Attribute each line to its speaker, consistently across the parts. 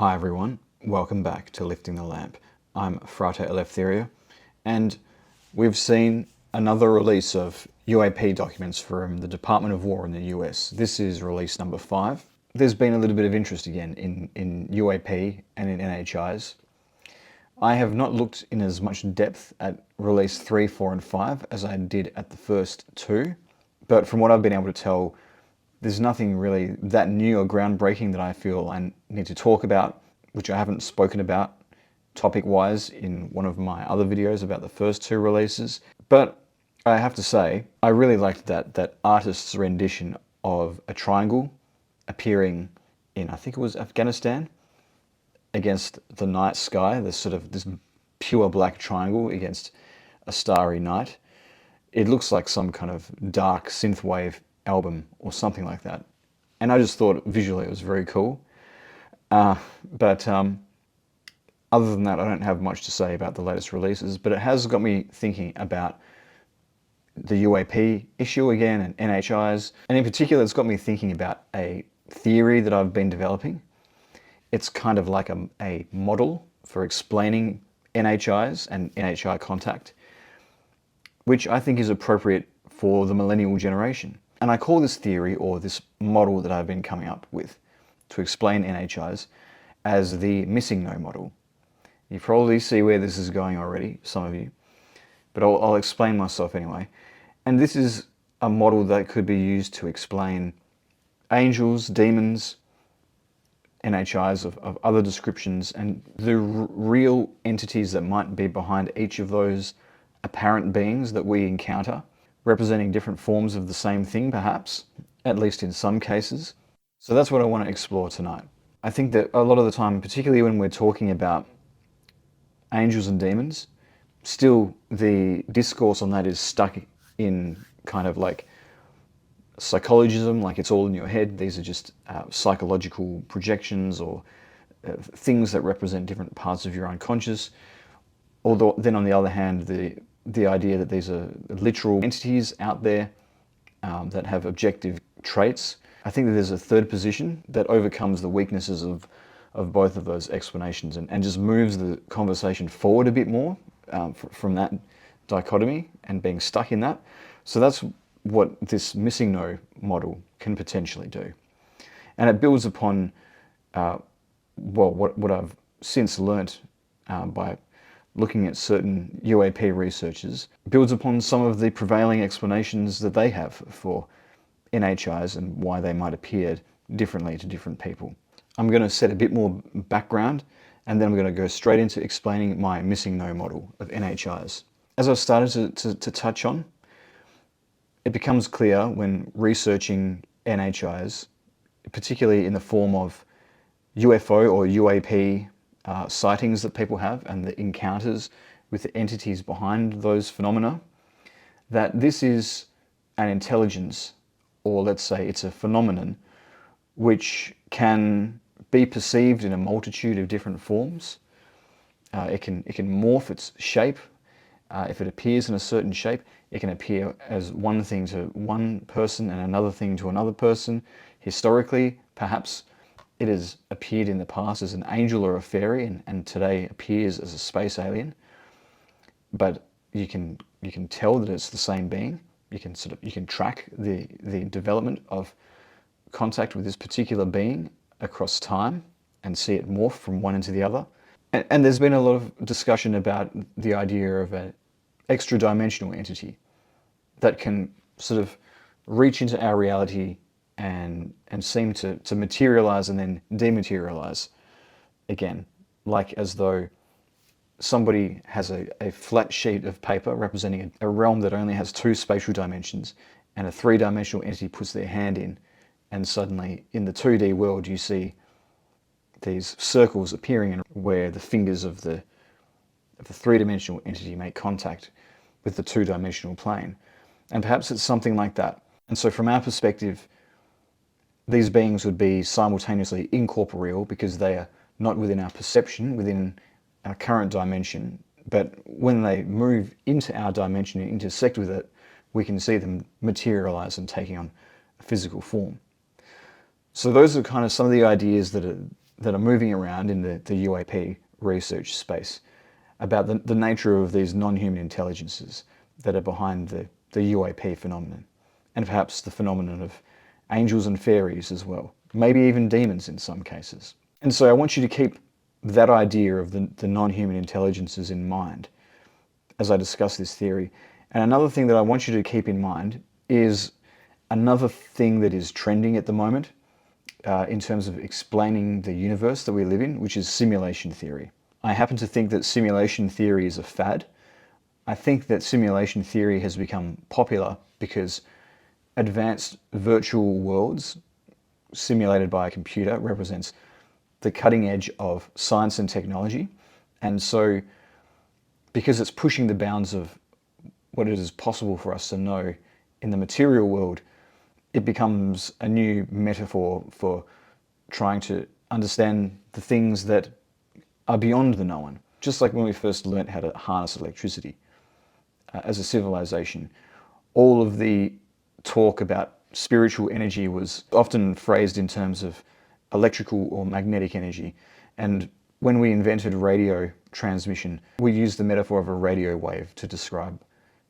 Speaker 1: Hi everyone, welcome back to Lifting the Lamp. I'm Frate Eleftheria, and we've seen another release of UAP documents from the Department of War in the US. This is release number 5. There's been a little bit of interest again in UAP and in NHIs. I have not looked in as much depth at release 3, 4 and 5 as I did at the first two, but from what I've been able to tell, there's nothing really that new or groundbreaking that I feel I need to talk about, which I haven't spoken about topic-wise in one of my other videos about the first two releases. But I have to say, I really liked that artist's rendition of a triangle appearing in, I think it was Afghanistan, against the night sky. There's sort of this pure black triangle against a starry night. It looks like some kind of dark synthwave album or something like that, and I just thought visually it was very cool. But other than that, I don't have much to say about the latest releases, but it has got me thinking about the UAP issue again and NHIs, and in particular it's got me thinking about a theory that I've been developing. It's kind of like a model for explaining NHIs and NHI contact, which I think is appropriate for the millennial generation. And I call this theory, or this model that I've been coming up with to explain NHIs, as the MissingNo model. You probably see where this is going already, some of you, but I'll explain myself anyway. And this is a model that could be used to explain angels, demons, NHIs of other descriptions, and the real entities that might be behind each of those apparent beings that we encounter, representing different forms of the same thing, perhaps, at least in some cases. So that's what I want to explore tonight. I think that a lot of the time, particularly when we're talking about angels and demons, still the discourse on that is stuck in kind of like psychologism, like it's all in your head. These are just psychological projections or things that represent different parts of your unconscious. Although then on the other hand, the idea that these are literal entities out there that have objective traits. I think that there's a third position that overcomes the weaknesses of both of those explanations and just moves the conversation forward a bit more from that dichotomy and being stuck in that. So that's what this MissingNo model can potentially do. And it builds upon what I've since learnt by looking at certain UAP researchers, builds upon some of the prevailing explanations that they have for NHIs and why they might appear differently to different people. I'm going to set a bit more background, and then I'm going to go straight into explaining my MissingNo model of NHIs. As I've started to touch on, it becomes clear when researching NHIs, particularly in the form of UFO or UAP sightings that people have and the encounters with the entities behind those phenomena, that this is an intelligence, or let's say it's a phenomenon, which can be perceived in a multitude of different forms. It can morph its shape. If it appears in a certain shape, it can appear as one thing to one person and another thing to another person. Historically, perhaps it has appeared in the past as an angel or a fairy, and today appears as a space alien. But you can tell that it's the same being. You can track the development of contact with this particular being across time and see it morph from one into the other. And there's been a lot of discussion about the idea of an extra-dimensional entity that can sort of reach into our reality and seem to materialize and then dematerialize again, like as though somebody has a flat sheet of paper representing a realm that only has 2 spatial dimensions, and a 3-dimensional entity puts their hand in, and suddenly in the 2D world you see these circles appearing where the fingers of the 3-dimensional entity make contact with the 2-dimensional plane. And perhaps it's something like that. And so from our perspective, these beings would be simultaneously incorporeal because they are not within our perception, within our current dimension, but when they move into our dimension and intersect with it, we can see them materialize and taking on a physical form. So those are kind of some of the ideas that that are moving around in the UAP research space about the nature of these non-human intelligences that are behind the UAP phenomenon, and perhaps the phenomenon of angels and fairies as well, maybe even demons in some cases. And so I want you to keep that idea of the non-human intelligences in mind as I discuss this theory. And another thing that I want you to keep in mind is another thing that is trending at the moment in terms of explaining the universe that we live in, which is simulation theory. I happen to think that simulation theory is a fad. I think that simulation theory has become popular because advanced virtual worlds simulated by a computer represents the cutting edge of science and technology. And so because it's pushing the bounds of what it is possible for us to know in the material world, it becomes a new metaphor for trying to understand the things that are beyond the known. Just like when we first learnt how to harness electricity as a civilization, all of the talk about spiritual energy was often phrased in terms of electrical or magnetic energy. And when we invented radio transmission, we used the metaphor of a radio wave to describe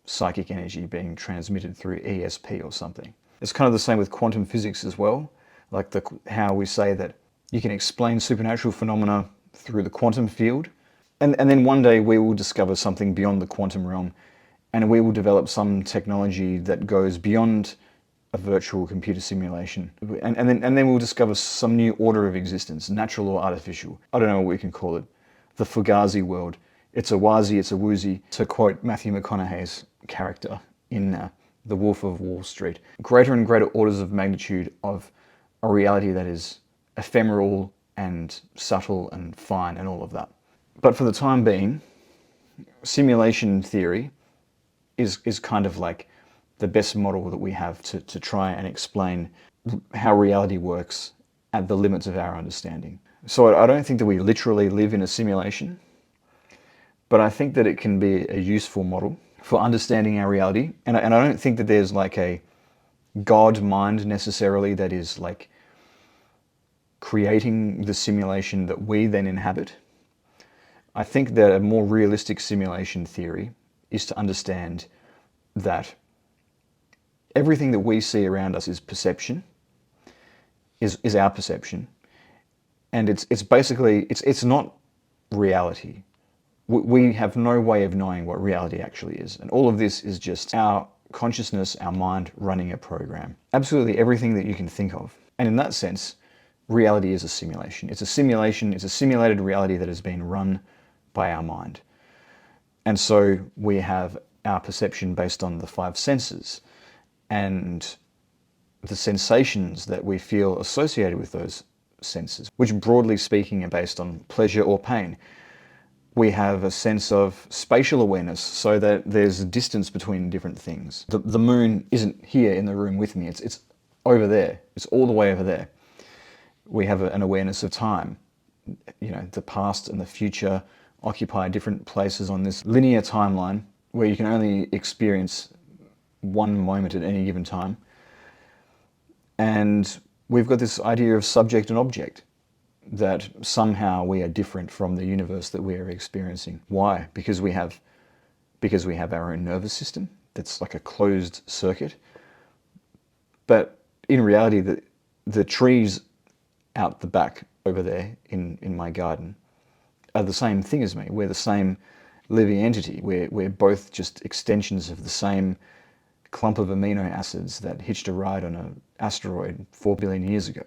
Speaker 1: psychic energy being transmitted through ESP or something. It's kind of the same with quantum physics as well, like how we say that you can explain supernatural phenomena through the quantum field, and then one day we will discover something beyond the quantum realm, and we will develop some technology that goes beyond a virtual computer simulation, and then we'll discover some new order of existence, natural or artificial. I don't know what we can call it. The Fugazi world. It's a wazi, it's a woozy, to quote Matthew McConaughey's character in The Wolf of Wall Street. Greater and greater orders of magnitude of a reality that is ephemeral and subtle and fine and all of that. But for the time being, simulation theory is kind of like the best model that we have to try and explain how reality works at the limits of our understanding. So I don't think that we literally live in a simulation, but I think that it can be a useful model for understanding our reality. And I don't think that there's like a God mind necessarily that is like creating the simulation that we then inhabit. I think that a more realistic simulation theory is to understand that everything that we see around us is perception, is our perception. And it's basically, it's not reality. We have no way of knowing what reality actually is. And all of this is just our consciousness, our mind running a program. Absolutely everything that you can think of. And in that sense, reality is a simulation. It's a simulation, it's a simulated reality that has been run by our mind. And so we have our perception based on the five senses and the sensations that we feel associated with those senses, which broadly speaking are based on pleasure or pain. We have a sense of spatial awareness, so that there's a distance between different things. The moon isn't here in the room with me, it's over there, it's all the way over there. We have an awareness of time. You know, the past and the future occupy different places on this linear timeline where you can only experience one moment at any given time. And we've got this idea of subject and object, that somehow we are different from the universe that we are experiencing. Why? Because we have our own nervous system that's like a closed circuit. But in reality, the trees out the back over there in my garden are the same thing as me. We're the same living entity. We're both just extensions of the same clump of amino acids that hitched a ride on an asteroid 4 billion years ago.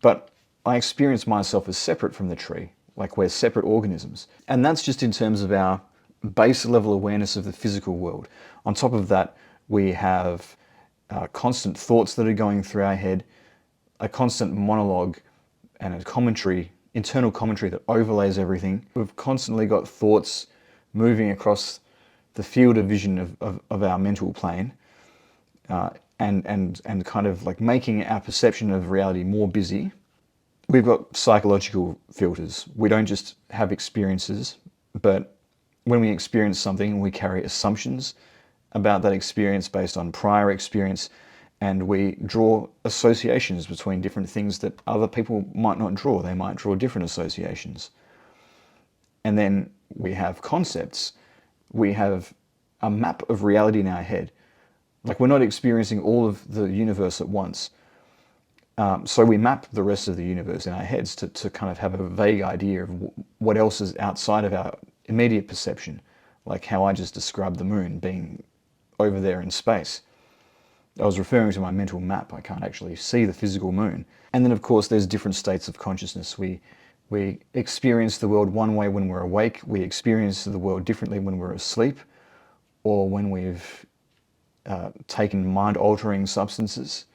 Speaker 1: But I experience myself as separate from the tree, like we're separate organisms. And that's just in terms of our base level awareness of the physical world. On top of that, we have constant thoughts that are going through our head, a constant monologue and a commentary, internal commentary that overlays everything. We've constantly got thoughts moving across the field of vision of our mental plane, and kind of like making our perception of reality more busy. We've got psychological filters. We don't just have experiences, but when we experience something, we carry assumptions about that experience based on prior experience, And we draw associations between different things that other people might not draw. They might draw different associations. And then we have concepts. We have a map of reality in our head. Like, we're not experiencing all of the universe at once. So we map the rest of the universe in our heads to kind of have a vague idea of what else is outside of our immediate perception. Like how I just described the moon being over there in space. I was referring to my mental map. I can't actually see the physical moon. And then, of course, there's different states of consciousness. We experience the world one way when we're awake. We experience the world differently when we're asleep, or when we've taken mind-altering substances.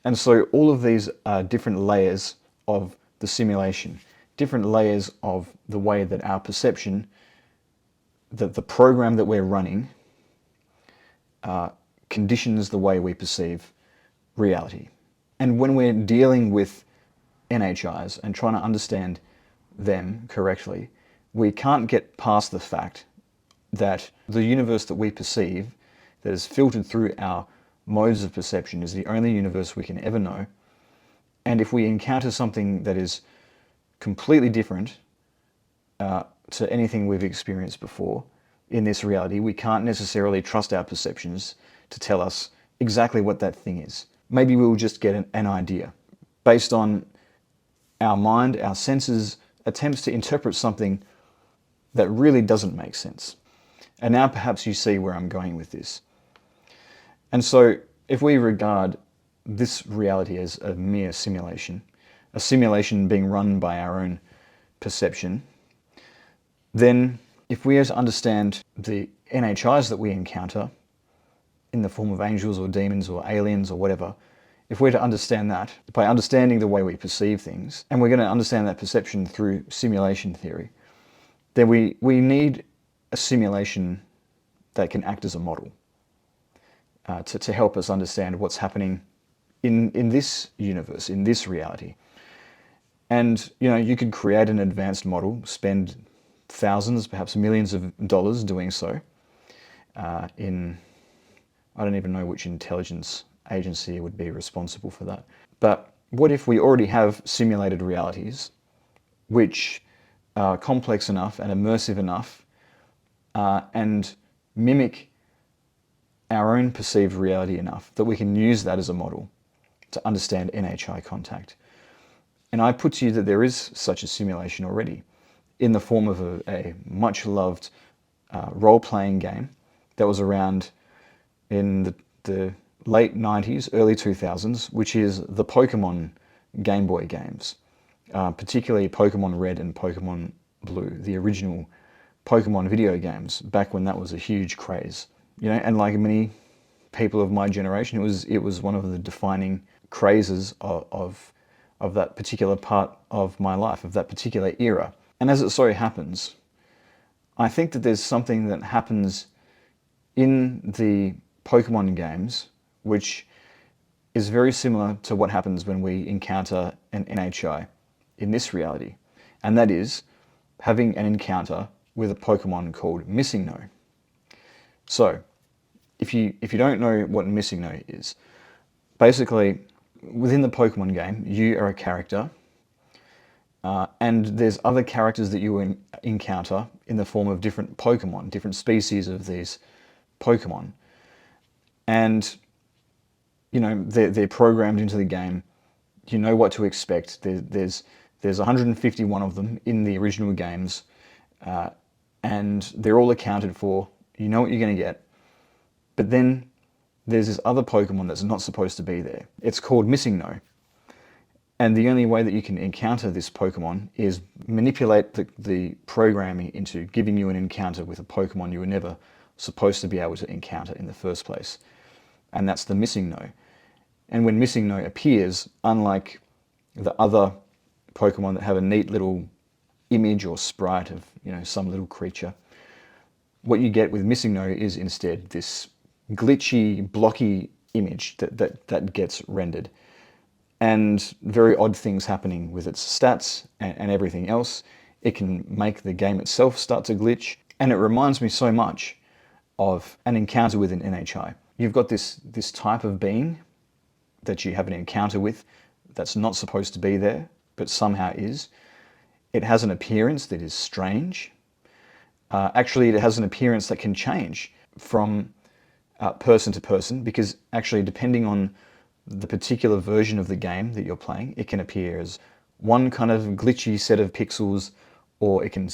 Speaker 1: And so all of these are different layers of the simulation, different layers of the way that our perception, that the program that we're running, conditions the way we perceive reality. And when we're dealing with NHIs and trying to understand them correctly, we can't get past the fact that the universe that we perceive, that is filtered through our modes of perception, is the only universe we can ever know. And if we encounter something that is completely different to anything we've experienced before in this reality, we can't necessarily trust our perceptions to tell us exactly what that thing is. Maybe we'll just get an idea based on our mind, our senses, attempts to interpret something that really doesn't make sense. And now perhaps you see where I'm going with this. And so if we regard this reality as a mere simulation, a simulation being run by our own perception, then if we are to understand the NHIs that we encounter in the form of angels or demons or aliens or whatever, if we're to understand that by understanding the way we perceive things, and we're going to understand that perception through simulation theory, then we need a simulation that can act as a model to help us understand what's happening in this universe, in this reality. And you could create an advanced model, spend thousands, perhaps millions of dollars doing so. I don't even know which intelligence agency would be responsible for that. But what if we already have simulated realities which are complex enough and immersive enough and mimic our own perceived reality enough that we can use that as a model to understand NHI contact? And I put to you that there is such a simulation already in the form of a much loved role-playing game that was around in the late 90s, early 2000s, which is the Pokemon Game Boy games, particularly Pokemon Red and Pokemon Blue, the original Pokemon video games, back when that was a huge craze. And like many people of my generation, it was one of the defining crazes of that particular part of my life, of that particular era. And as it so happens, I think that there's something that happens in the Pokemon games which is very similar to what happens when we encounter an NHI in this reality. And that is having an encounter with a Pokemon called MissingNo. So, if you don't know what MissingNo is, basically, within the Pokemon game, you are a character, and there's other characters that you encounter in the form of different Pokemon, different species of these Pokemon. And, they're programmed into the game. You know what to expect. There's 151 of them in the original games, and they're all accounted for. You know what you're going to get. But then there's this other Pokemon that's not supposed to be there. It's called MissingNo. And the only way that you can encounter this Pokemon is manipulate the programming into giving you an encounter with a Pokemon you were never supposed to be able to encounter in the first place. And that's the MissingNo. And when MissingNo appears, unlike the other Pokemon that have a neat little image or sprite of some little creature, what you get with MissingNo is instead this glitchy, blocky image that gets rendered. And very odd things happening with its stats and everything else. It can make the game itself start to glitch. And it reminds me so much of an encounter with an NHI. You've got this type of being that you have an encounter with that's not supposed to be there, but somehow is. It has an appearance that is strange. Actually, it has an appearance that can change from person to person, because actually, depending on the particular version of the game that you're playing, it can appear as one kind of glitchy set of pixels, or it can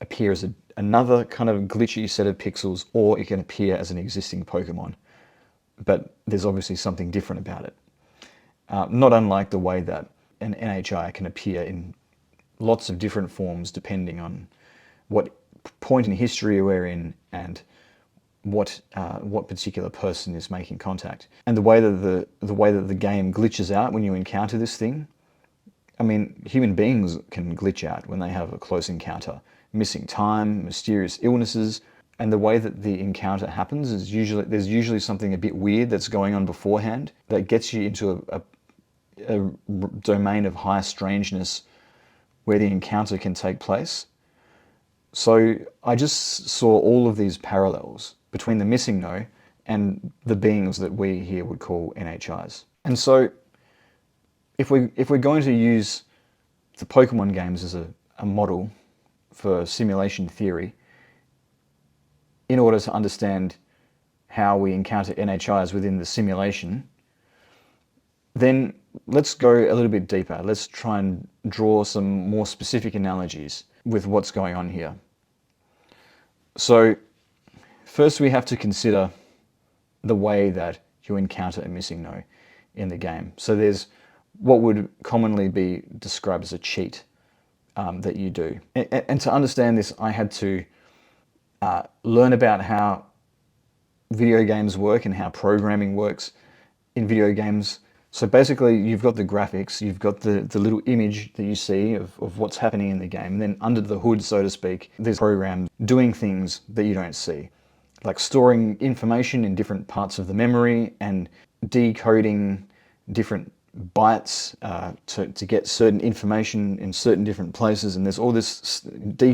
Speaker 1: appear as another kind of glitchy set of pixels, or it can appear as an existing Pokemon. But there's obviously something different about it. Not unlike the way that an NHI can appear in lots of different forms depending on what point in history we're in and what particular person is making contact. And the way that the game glitches out when you encounter this thing, I mean, human beings can glitch out when they have a close encounter. Missing time, mysterious illnesses, and the way that the encounter happens is there's usually something a bit weird that's going on beforehand that gets you into a domain of high strangeness where the encounter can take place. So I just saw all of these parallels between the MissingNo and the beings that we here would call NHIs. And so if we're going to use the Pokemon games as a model for simulation theory, in order to understand how we encounter NHIs within the simulation, then let's go a little bit deeper. Let's try and draw some more specific analogies with what's going on here. So first we have to consider the way that you encounter a MissingNo in the game. So there's what would commonly be described as a cheat that you do. And to understand this, I had to learn about how video games work and how programming works in video games. So basically, you've got the graphics, you've got the little image that you see of what's happening in the game. And then under the hood, so to speak, there's programs doing things that you don't see, like storing information in different parts of the memory and decoding different bytes to get certain information in certain different places. And there's all this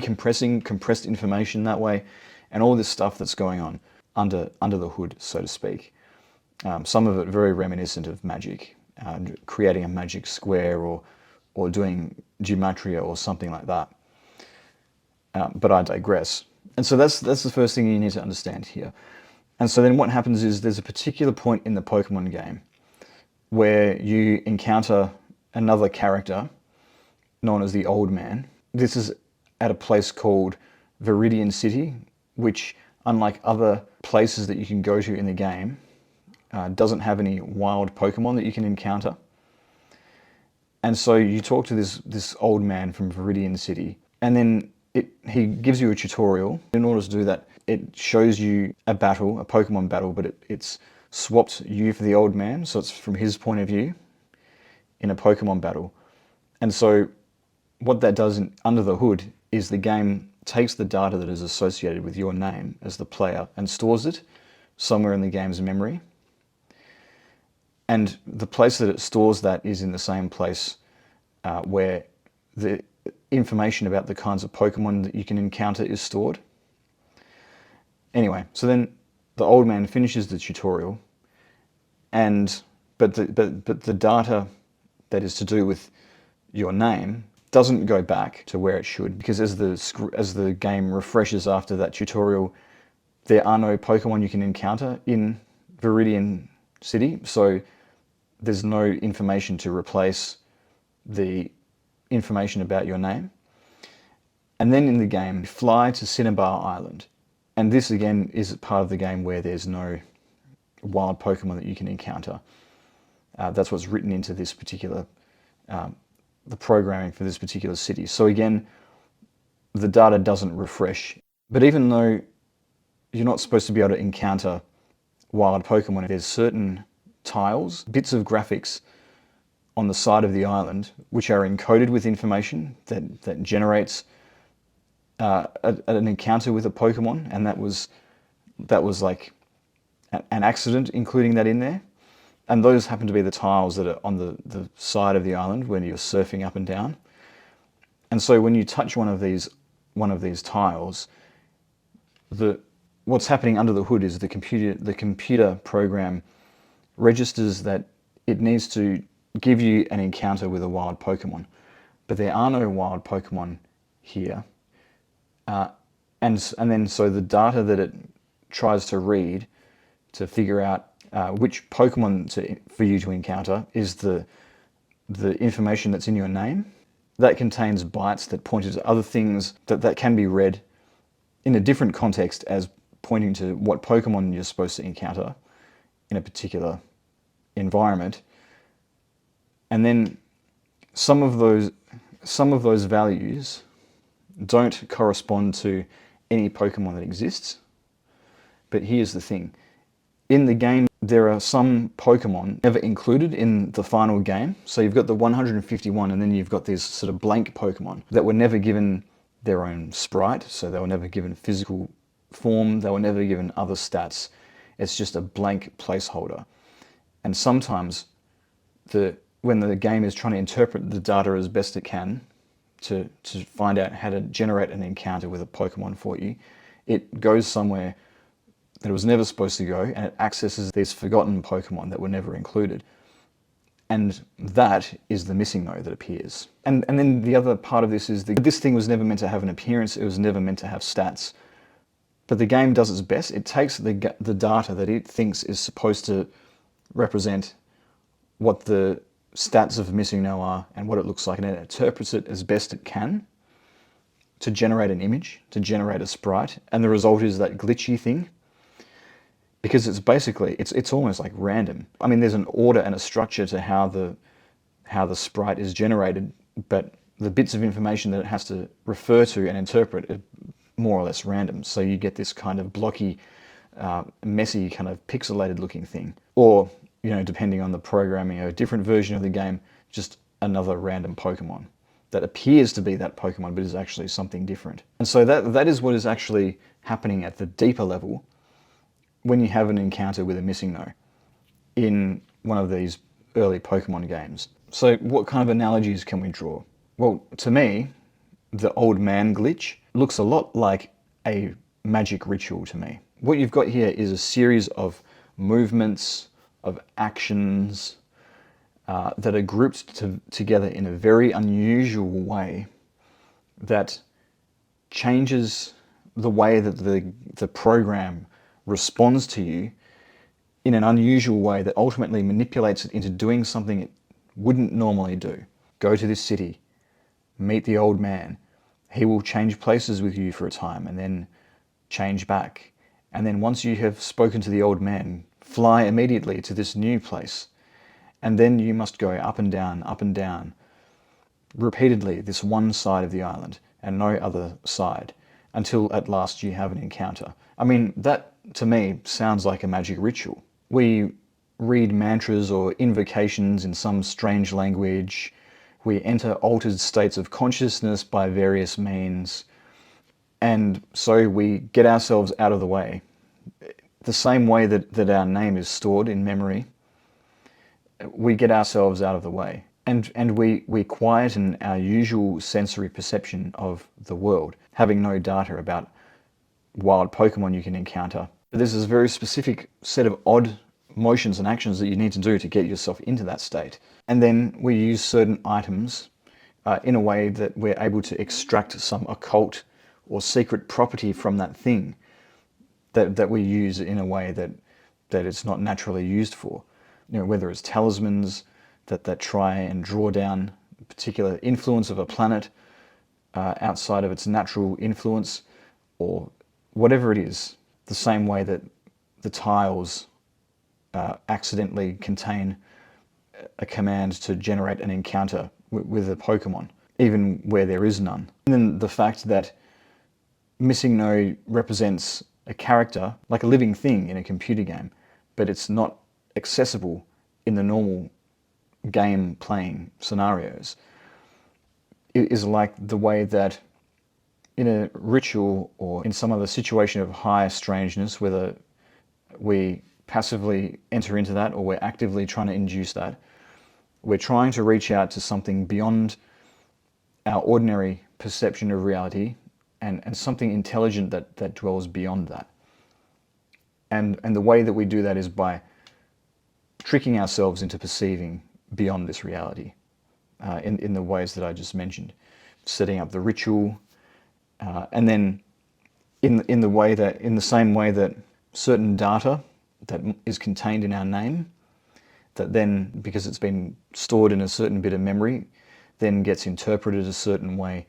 Speaker 1: compressed information that way, and all this stuff that's going on under the hood, so to speak. Some of it very reminiscent of magic, creating a magic square or doing gematria or something like that. But I digress. And so that's the first thing you need to understand here. And so then what happens is there's a particular point in the Pokemon game where you encounter another character known as the Old Man. This is at a place called Viridian City, which, unlike other places that you can go to in the game, doesn't have any wild Pokemon that you can encounter. And so you talk to this old man from Viridian City, and then he gives you a tutorial. In order to do that, it shows you a Pokemon battle, but it's swapped you for the old man, so it's from his point of view in a Pokemon battle. And so what that does under the hood is the game takes the data that is associated with your name as the player and stores it somewhere in the game's memory. And the place that it stores that is in the same place where the information about the kinds of Pokemon that you can encounter is stored. Anyway, so then the old man finishes the tutorial, but the data that is to do with your name doesn't go back to where it should, because as the game refreshes after that tutorial, there are no Pokemon you can encounter in Viridian City, so there's no information to replace the information about your name. And then in the game, you fly to Cinnabar Island. And this again is part of the game where there's no wild Pokemon that you can encounter. That's what's written into this particular, the programming for this particular city. So again, the data doesn't refresh. But even though you're not supposed to be able to encounter wild Pokemon, there's certain tiles, bits of graphics on the side of the island, which are encoded with information that generates an encounter with a Pokemon, and that was like an accident including that in there. And those happen to be the tiles that are on the side of the island when you're surfing up and down. And so when you touch one of these tiles, what's happening under the hood is the computer program registers that it needs to give you an encounter with a wild Pokemon. But there are no wild Pokemon here. And then so the data that it tries to read to figure out which Pokemon for you to encounter is the information that's in your name. That contains bytes that point to other things that can be read in a different context as pointing to what Pokemon you're supposed to encounter in a particular environment. And then some of those values don't correspond to any Pokemon that exists. But here's the thing. In the game, there are some Pokemon never included in the final game. So you've got the 151, and then you've got these sort of blank Pokemon that were never given their own sprite. So they were never given physical form. They were never given other stats. It's just a blank placeholder. And sometimes when the game is trying to interpret the data as best it can to find out how to generate an encounter with a Pokemon for you, it goes somewhere that it was never supposed to go, and it accesses these forgotten Pokemon that were never included. And that is the MissingNo that appears. And then the other part of this is this thing was never meant to have an appearance, it was never meant to have stats. But the game does its best. It takes the data that it thinks is supposed to represent what the stats of MissingNo are and what it looks like, and it interprets it as best it can to generate an image, to generate a sprite, and the result is that glitchy thing. Because it's basically, it's almost like random. I mean, there's an order and a structure to how the sprite is generated, but the bits of information that it has to refer to and interpret are more or less random. So you get this kind of blocky, messy, kind of pixelated looking thing. Or, depending on the programming, a different version of the game, just another random Pokemon that appears to be that Pokemon, but is actually something different. And so that is what is actually happening at the deeper level when you have an encounter with a MissingNo in one of these early Pokemon games. So what kind of analogies can we draw? Well, to me, the old man glitch looks a lot like a magic ritual to me. What you've got here is a series of movements, of actions that are grouped together in a very unusual way that changes the way that the program responds to you in an unusual way that ultimately manipulates it into doing something it wouldn't normally do. Go to this city, meet the old man. He will change places with you for a time and then change back. And then once you have spoken to the old man, fly immediately to this new place. And then you must go up and down, repeatedly this one side of the island and no other side, until at last you have an encounter. I mean, that to me sounds like a magic ritual. We read mantras or invocations in some strange language. We enter altered states of consciousness by various means. And so we get ourselves out of the way. The same way that our name is stored in memory, we get ourselves out of the way. And we quieten our usual sensory perception of the world, having no data about wild Pokemon you can encounter. But there's this very specific set of odd motions and actions that you need to do to get yourself into that state. And then we use certain items in a way that we're able to extract some occult or secret property from that thing that we use in a way that it's not naturally used for. Whether it's talismans that try and draw down a particular influence of a planet outside of its natural influence, or whatever it is, the same way that the tiles accidentally contain a command to generate an encounter with a Pokemon, even where there is none. And then the fact that MissingNo represents a character, like a living thing in a computer game, but it's not accessible in the normal game playing scenarios. It is like the way that in a ritual or in some other situation of high strangeness, whether we passively enter into that or we're actively trying to induce that, we're trying to reach out to something beyond our ordinary perception of reality and something intelligent that dwells beyond that. And the way that we do that is by tricking ourselves into perceiving beyond this reality in the ways that I just mentioned, setting up the ritual, and then in the same way that certain data that is contained in our name, that then, because it's been stored in a certain bit of memory, then gets interpreted a certain way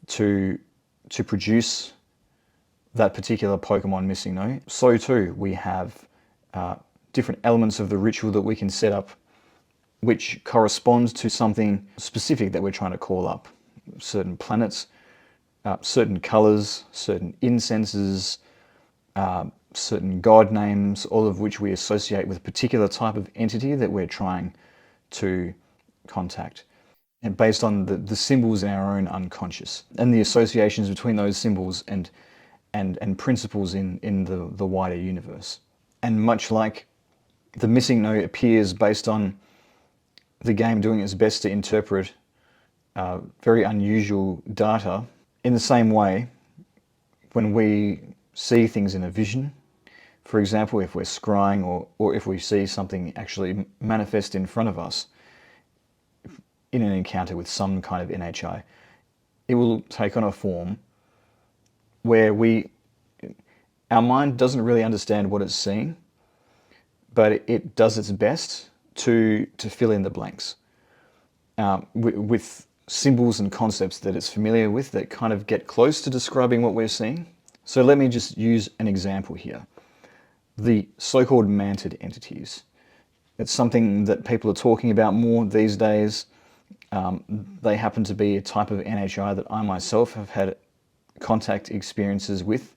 Speaker 1: to produce that particular Pokemon MissingNo. So too, we have different elements of the ritual that we can set up which corresponds to something specific that we're trying to call up. Certain planets, certain colors, certain incenses, certain god names, all of which we associate with a particular type of entity that we're trying to contact, and based on the symbols in our own unconscious and the associations between those symbols and principles in the wider universe. And much like the MissingNo appears based on the game doing its best to interpret very unusual data, in the same way, when we see things in a vision, for example, if we're scrying or if we see something actually manifest in front of us in an encounter with some kind of NHI, it will take on a form where our mind doesn't really understand what it's seeing, but it does its best to fill in the blanks with symbols and concepts that it's familiar with that kind of get close to describing what we're seeing. So let me just use an example here. The so-called mantid entities. It's something that people are talking about more these days. They happen to be a type of NHI that I myself have had contact experiences with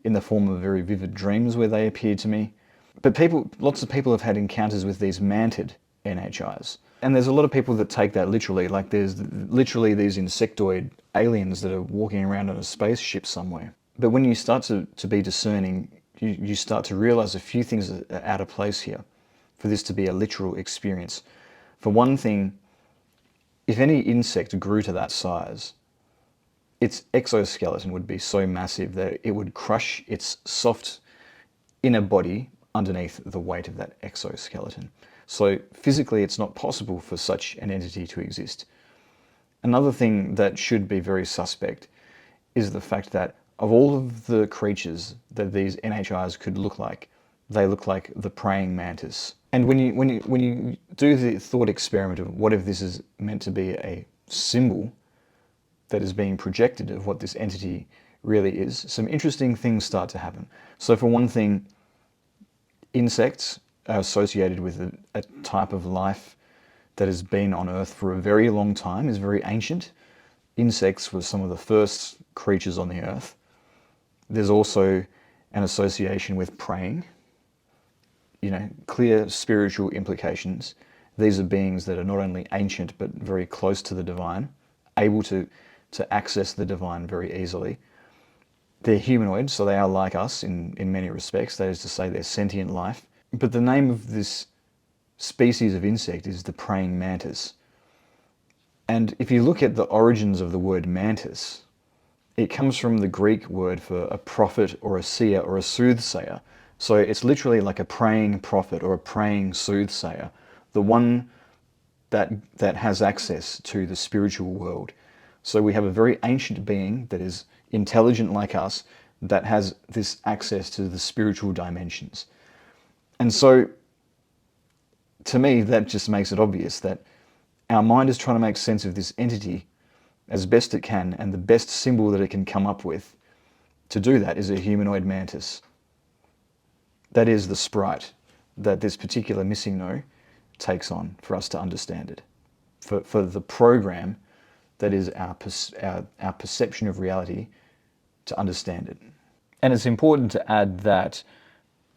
Speaker 1: in the form of very vivid dreams where they appear to me. But lots of people have had encounters with these mantid NHIs. And there's a lot of people that take that literally, like there's literally these insectoid aliens that are walking around on a spaceship somewhere. But when you start to be discerning, you start to realize a few things are out of place here for this to be a literal experience. For one thing, if any insect grew to that size, its exoskeleton would be so massive that it would crush its soft inner body underneath the weight of that exoskeleton. So physically, it's not possible for such an entity to exist. Another thing that should be very suspect is the fact that of all of the creatures that these NHIs could look like, they look like the praying mantis. And when you do the thought experiment of what if this is meant to be a symbol that is being projected of what this entity really is, some interesting things start to happen. So for one thing, insects are associated with a type of life that has been on Earth for a very long time, is very ancient. Insects were some of the first creatures on the Earth. There's also an association with praying, clear spiritual implications. These are beings that are not only ancient but very close to the divine, able to access the divine very easily. They're humanoid, so they are like us in many respects, that is to say they're sentient life. But the name of this species of insect is the praying mantis. And if you look at the origins of the word mantis, it comes from the Greek word for a prophet or a seer or a soothsayer. So it's literally like a praying prophet or a praying soothsayer, the one that has access to the spiritual world. So we have a very ancient being that is intelligent like us, that has this access to the spiritual dimensions. And so, to me, that just makes it obvious that our mind is trying to make sense of this entity as best it can, and the best symbol that it can come up with to do that is a humanoid mantis. That is the sprite that this particular MissingNo takes on for us to understand it. For the program that is our perception of reality to understand it. And it's important to add that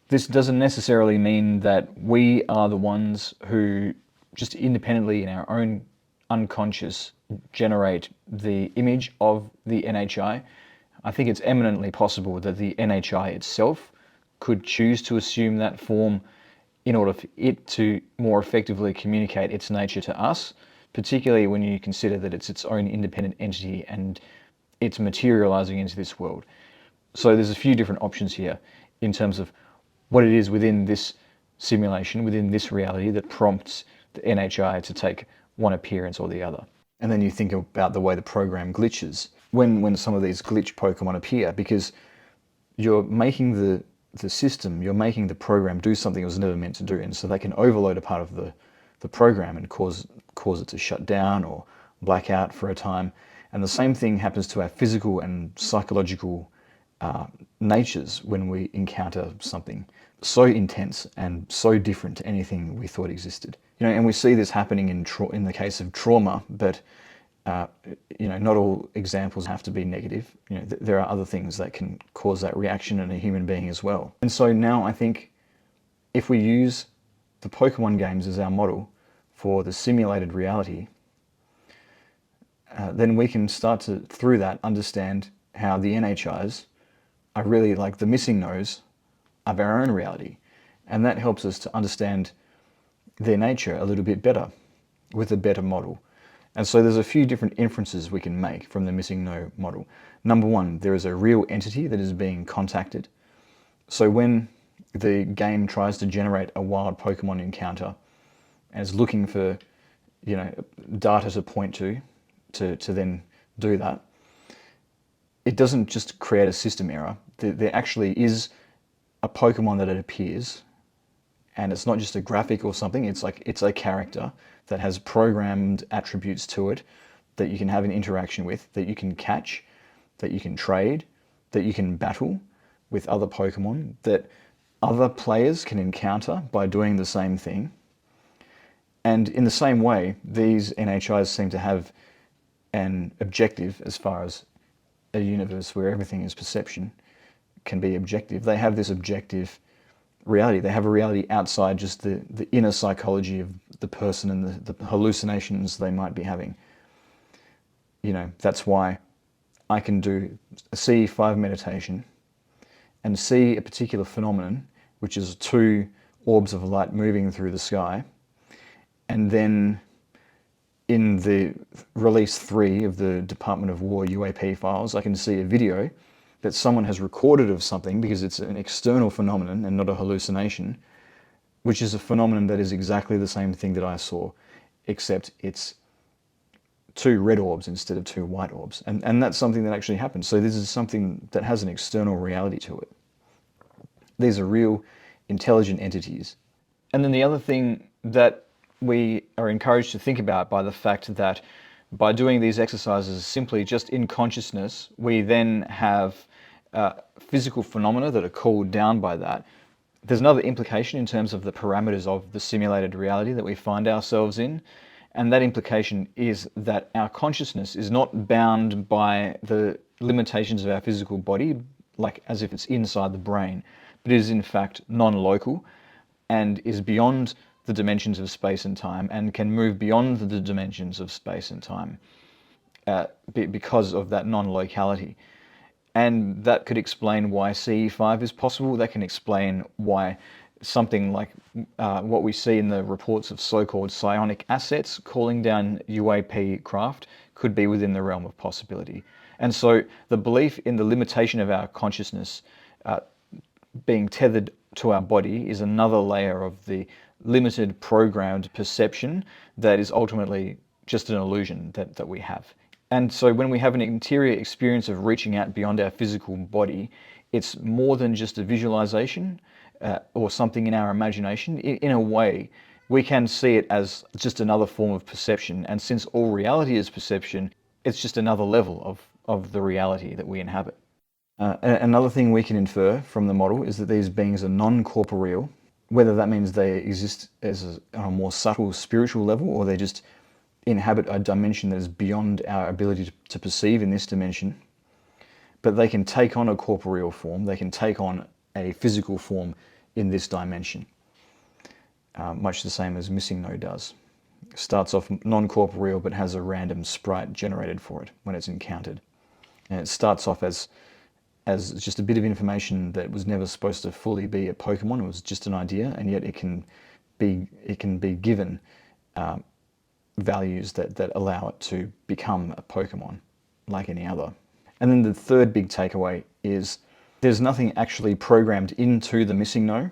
Speaker 1: this doesn't necessarily mean that we are the ones who just independently in our own unconscious generate the image of the NHI. I think it's eminently possible that the NHI itself could choose to assume that form in order for it to more effectively communicate its nature to us, particularly when you consider that it's its own independent entity and it's materializing into this world. So there's a few different options here in terms of what it is within this simulation within this reality that prompts the NHI to take one appearance or the other. And then you think about the way the program glitches when some of these glitch Pokemon appear, because you're making the system, you're making the program do something it was never meant to do, and so they can overload a part of the program and cause it to shut down or black out for a time. And the same thing happens to our physical and psychological natures when we encounter something so intense and so different to anything we thought existed. And we see this happening in the case of trauma, but not all examples have to be negative. There are other things that can cause that reaction in a human being as well. And so now I think if we use the Pokemon games as our model for the simulated reality, then we can start to, through that, understand how the NHIs are really like the MissingNos of our own reality. And that helps us to understand their nature a little bit better with a better model. And so there's a few different inferences we can make from the MissingNo model. Number one, there is a real entity that is being contacted. So when the game tries to generate a wild Pokemon encounter and is looking for, data to point to then do that, it doesn't just create a system error. There actually is a Pokemon that it appears, and it's not just a graphic or something, it's a character that has programmed attributes to it that you can have an interaction with, that you can catch, that you can trade, that you can battle with other Pokemon, that other players can encounter by doing the same thing. And in the same way, these NHIs seem to have an objective as far as a universe where everything is perception can be objective. They have this objective reality. They have a reality outside just the inner psychology of the person and the hallucinations they might be having. That's why I can do a CE5 meditation and see a particular phenomenon, which is two orbs of light moving through the sky, and then in the release 3 of the Department of War UAP files, I can see a video that someone has recorded of something, because it's an external phenomenon and not a hallucination, which is a phenomenon that is exactly the same thing that I saw, except it's two red orbs instead of two white orbs. And that's something that actually happens. So this is something that has an external reality to it. These are real intelligent entities. And then the other thing that we are encouraged to think about by the fact that by doing these exercises simply just in consciousness, we then have physical phenomena that are cooled down by that. There's another implication in terms of the parameters of the simulated reality that we find ourselves in, and that implication is that our consciousness is not bound by the limitations of our physical body, like as if it's inside the brain, but is in fact non-local and is beyond the dimensions of space and time and can move beyond the dimensions of space and time because of that non-locality. And that could explain why CE5 is possible. That can explain why something like what we see in the reports of so-called psionic assets calling down UAP craft could be within the realm of possibility. And so the belief in the limitation of our consciousness being tethered to our body is another layer of the limited programmed perception that is ultimately just an illusion that we have. And so when we have an interior experience of reaching out beyond our physical body, it's more than just a visualization or something in our imagination. In a way, we can see it as just another form of perception. And since all reality is perception, it's just another level of the reality that we inhabit. Another thing we can infer from the model is that these beings are non-corporeal, whether that means they exist on a more subtle spiritual level, or they just inhabit a dimension that is beyond our ability to perceive in this dimension. But they can take on a corporeal form, they can take on a physical form in this dimension, much the same as MissingNo does. Starts off non-corporeal but has a random sprite generated for it when it's encountered. And it starts off as just a bit of information that was never supposed to fully be a Pokemon. It was just an idea, and yet it can be given values that allow it to become a Pokemon like any other. And then the third big takeaway is there's nothing actually programmed into the MissingNo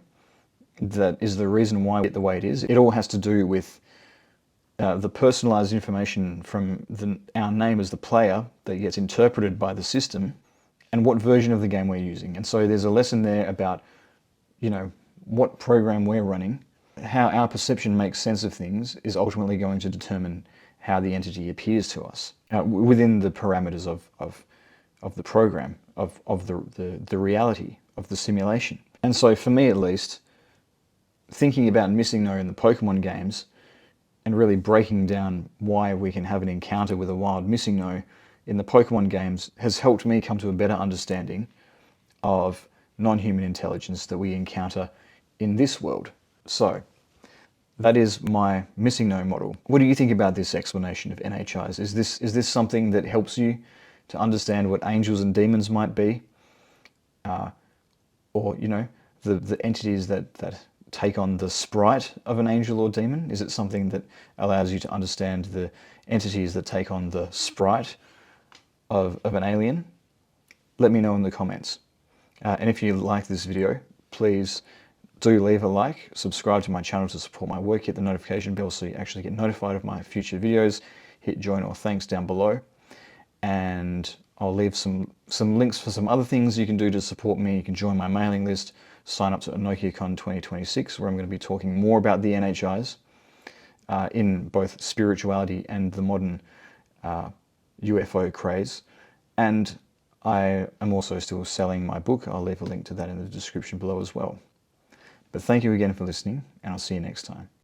Speaker 1: that is the reason why it's the way it is. It all has to do with the personalized information from our name as the player that gets interpreted by the system and what version of the game we're using. And so there's a lesson there about, you know, what program we're running. How our perception makes sense of things is ultimately going to determine how the entity appears to us within the parameters of the program, of the reality, of the simulation. And so for me at least, thinking about MissingNo in the Pokemon games and really breaking down why we can have an encounter with a wild MissingNo in the Pokemon games has helped me come to a better understanding of non-human intelligence that we encounter in this world. So that is my MissingNo model. What do you think about this explanation of NHIs? Is this something that helps you to understand what angels and demons might be? Or, you know, the entities that take on the sprite of an angel or demon? Is it something that allows you to understand the entities that take on the sprite of an alien? Let me know in the comments. And if you like this video, please do leave a like, subscribe to my channel to support my work, hit the notification bell so you actually get notified of my future videos, hit join or thanks down below, and I'll leave some links for some other things you can do to support me. You can join my mailing list, sign up to EnochiaCon 2026, where I'm going to be talking more about the NHIs in both spirituality and the modern UFO craze. And I am also still selling my book. I'll leave a link to that in the description below as well. But thank you again for listening, and I'll see you next time.